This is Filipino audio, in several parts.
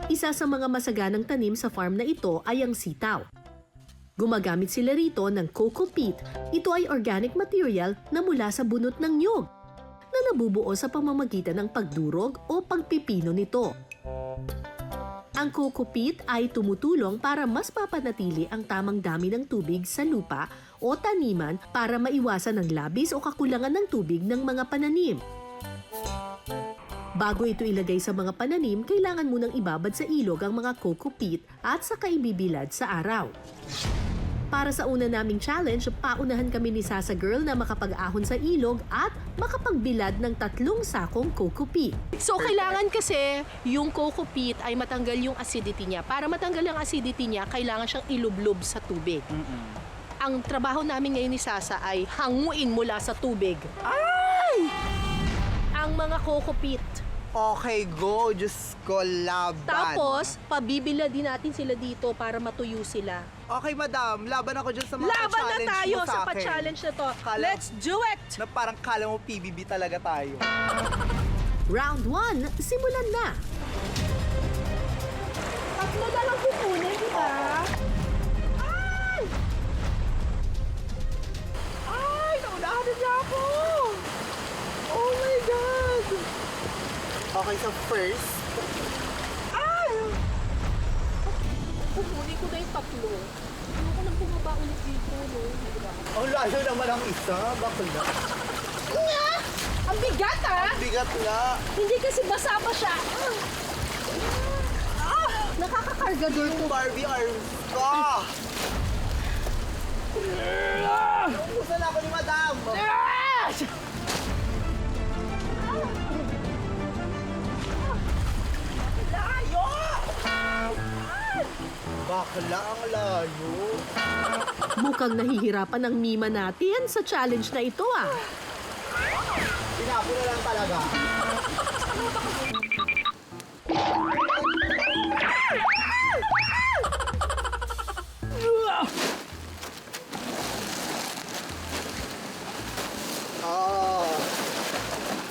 Isa sa mga masaganang tanim sa farm na ito ay ang sitaw. Gumagamit sila rito ng coco peat. Ito ay organic material na mula sa bunot ng niyog na nabubuo sa pamamagitan ng pagdurog o pagpipino nito. Ang coco peat ay tumutulong para mas mapanatili ang tamang dami ng tubig sa lupa o taniman para maiwasan ang labis o kakulangan ng tubig ng mga pananim. Bago ito ilagay sa mga pananim, kailangan munang ibabad sa ilog ang mga coco peat at saka ibibilad sa araw. Para sa una naming challenge, paunahan kami ni Sasa Girl na makapag-ahon sa ilog at makapagbilad ng 3 sakong coco peat. So, kailangan kasi yung coco peat ay matanggal yung acidity niya. Para matanggal ang acidity niya, kailangan siyang ilublob sa tubig. Ang trabaho namin ngayon ni Sasa ay hanguin mula sa tubig. Ay! Ang mga coco peat. Okay, go. Diyos ko, laban. Tapos, pabibila din natin sila dito para matuyo sila. Okay, madam. Laban ako dyan sa mga Laban na challenge tayo mo sa akin. pa-challenge na to. Kala- Let's do it! Na parang kala mo PBB talaga tayo. Round 1, simulan na! Tatlo na lang kukunin, di ba? Ay! Ay! Naunahan na niya ako! Oh my God! Okay, so first, Ay! Kukunin ko na yung tatlo. Ayoko nang bumaba ulit dito, no? oh lalo naman ang isa. Bakla. Nga! Ang bigat, ha? Bigat nga. Hindi kasi basa pa siya. Nakakakargador to. Barbie arms ko. Gusto na ako ni madam. Layo! Bakla ang layo. Mukhang nahihirapan ang Mima natin sa challenge na ito ah. Tinapo na lang talaga.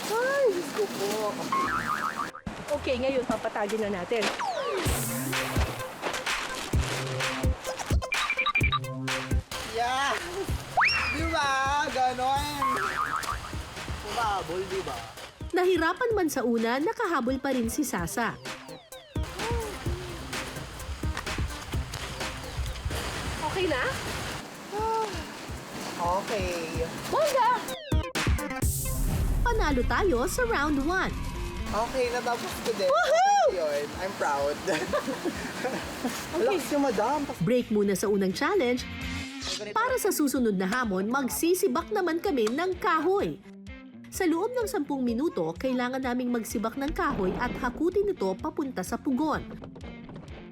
Ay, Diyos ko po. Okay, ngayon papatagin na natin. Yeah! Di ba? Ganon. Umabol, di ba? Nahirapan man sa una, nakahabol pa rin si Sasa. Okay na? Okay. Bongga! Panalo tayo sa round 1. Okay, natapos ko din. Yun, I'm proud. Relax yung madam. Break muna sa unang challenge. Para sa susunod na hamon, magsisibak naman kami ng kahoy. Sa loob ng 10 minuto, kailangan naming magsibak ng kahoy at hakutin ito papunta sa pugon.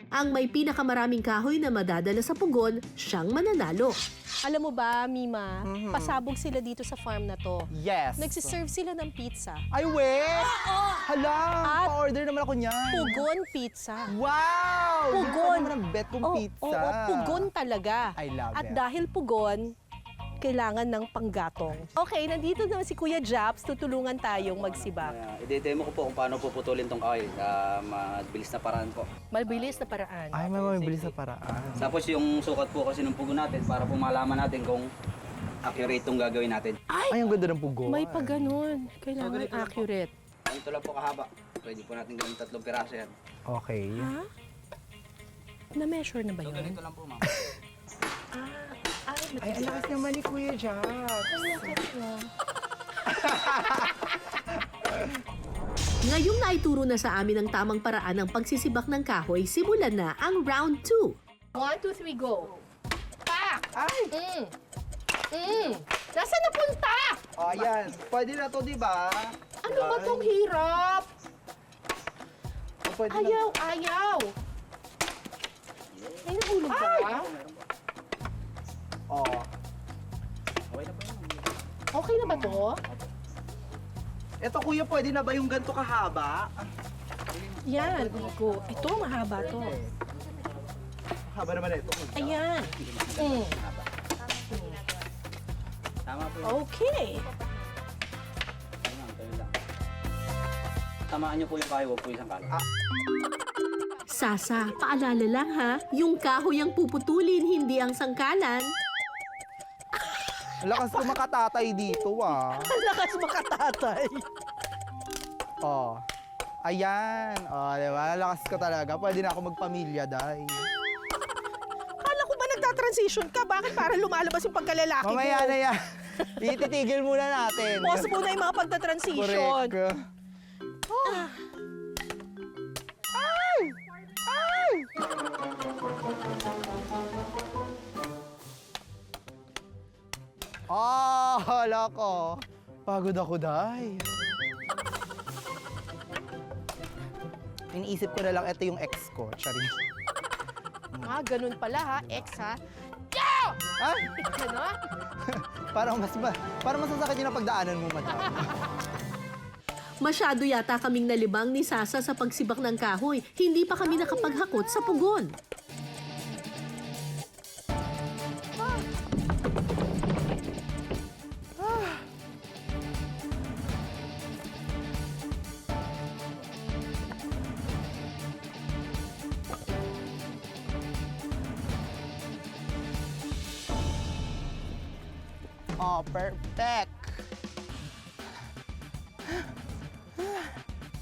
Ang may pinakamaraming kahoy na madadala sa pugon, siyang mananalo. Alam mo ba, Mima, pasabog sila dito sa farm na to. Yes. Nagsiserve sila ng pizza. Ay, wait! Hala, At- pa-order naman ako niyan. Pugon pizza. Wow! Pugon. Yun naman ang bet kong pizza. Oo, pugon talaga. I love At it. dahil pugon, kailangan ng panggatong. Okay, nandito naman si Kuya Japs. Tutulungan tayong magsibak. I-demo ko po kung paano puputulin tong kahoy sa mabilis na paraan po. Mabilis na paraan. Ay, may mabilis na paraan. Tapos yung sukat po kasi ng pugo natin para po malaman natin kung accurate itong gagawin natin. Ay, ang ganda ng pugo. May pa ganun. Kailangan ganito lang po. accurate. Ito lang po kahaba. Pwede po natin gawin 3 piraso yan. Okay. Ha? Na-measure na ba So yun? ganito lang po ma'am. Ay, ang lakas naman ni Kuya Jack. Ngayong naituro na sa amin ang tamang paraan ng pagsisibak ng kahoy, simulan na ang round 2. 1, 2, 3, go! Pak! Ay! Nasaan napunta? Oh, ayan. Pwede na to, di ba? Ano ba tong hirap? Oh, pwede na. Ayaw, ayaw! May nahulog ba? Oh. Okay na po yun. Okay na ba to? Ito, kuya, pwede na ba yung ganito kahaba? Yan, go. Ito, mahaba to. Haba naman ito. Ayan. Mm. Tama po yun. Okay. Ayun lang. Tamaan niyo po yung kahoy, huwag po isang kalat. Sasa, paalala lang ha, yung kahoy ang puputulin, hindi ang sangkalan. Lakas ko makatatay dito ah. Lakas makatatay. Oh. Ayan. Oh, diba? Lakas ko talaga. Pwede na ako magpamilya, day. Kala ko ba nagta-transition ka? Bakit para lumalabas yung pagkalalaki mo? Mamaya na yan. Ititigil muna natin. Pause muna yung mga pagta-transition. Correct. Ay! Ay! Hala ko. Pagod ako, day. Iniisip ko na lang, ito yung ex ko. Charis. Ah, ganun pala ha, ex ha. Ay! Ano? Parang masasakit yung napagdaanan mo, madam. Masyado yata kaming nalibang ni Sasa sa pagsibak ng kahoy. Hindi pa kami nakapaghakot sa pugon. Oh, perfect.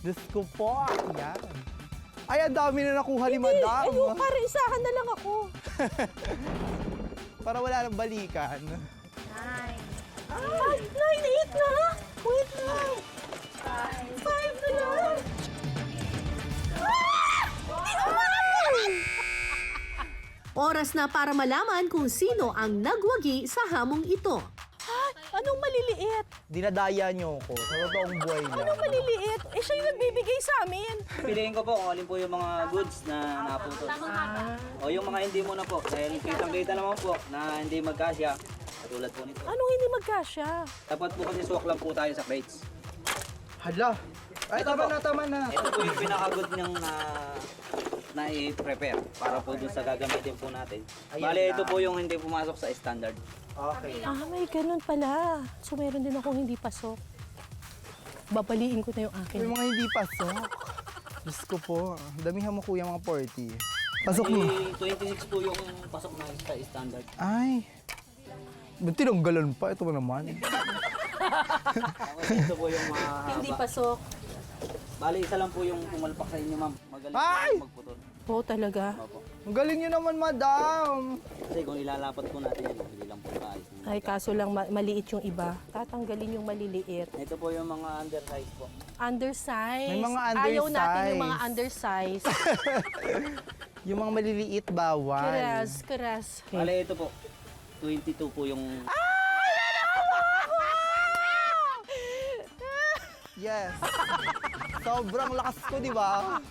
Diyos ko po. Yan. Ay, ang dami na nakuha ni madam. Ayun, para isahan na lang ako. Para wala nang balikan. Ay, 9, 8 na? Wait lang. 5 na lang. Oras na para malaman kung sino ang nagwagi sa hamong ito. Anong maliliit? Dinadaya niyo ko sa totoong buhay niya. Anong maliliit? Eh, siya yung nagbibigay sa amin. Piliin ko po kung alin po yung mga goods na naputol. O yung mga hindi muna po. Dahil kitang-kita naman po na hindi magkasya. Katulad po nito. Anong hindi magkasya? Dapat po kasi swak lang po tayo sa crates. Hala. Ay, Ito po. tama na. Ito po yung pinaka-good niyang na i-prepare para po dun sa gagamitin po natin. Ayan Bale, ito lang. po yung hindi pumasok sa standard. Okay. Ah, may ganun pala. So, meron din akong hindi pasok. Babaliin ko na yung akin. May mga hindi pasok. Diyos ko po. Damihan mo kuya mga 40. Pasok mo. Bali, 26 po yung pasok na sa standard. Ay. Ba't tinanggalan pa? Ito naman. Okay, ito po yung mahaba. Hindi pasok. Bali, isa lang po yung pumalpak sa inyo, ma'am. Magaling Ay! po magputol. Oo, talaga. Opo. Ang galing nyo naman, madam. Kasi kung ilalapat po natin yan, hindi lang po tayo. Ay, kaso lang maliit yung iba. Tatanggalin yung maliliit. Ito po yung mga undersize po. Undersize. May mga Ayaw natin yung mga undersize. undersize. Yung mga maliliit, bawal. Keras. Bali, ito po. 22 po yung... Yes. Sobrang lakas ko, di ba?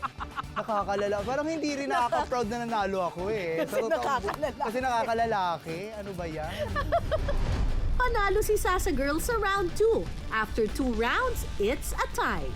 Nakakalala. Parang hindi rin nakaka-proud na nanalo ako eh. Kasi nakakalalaki. Kasi nakakalalaki. Ano ba yan? Panalo si Sasa Girl sa round 2. After 2 rounds, it's a tie.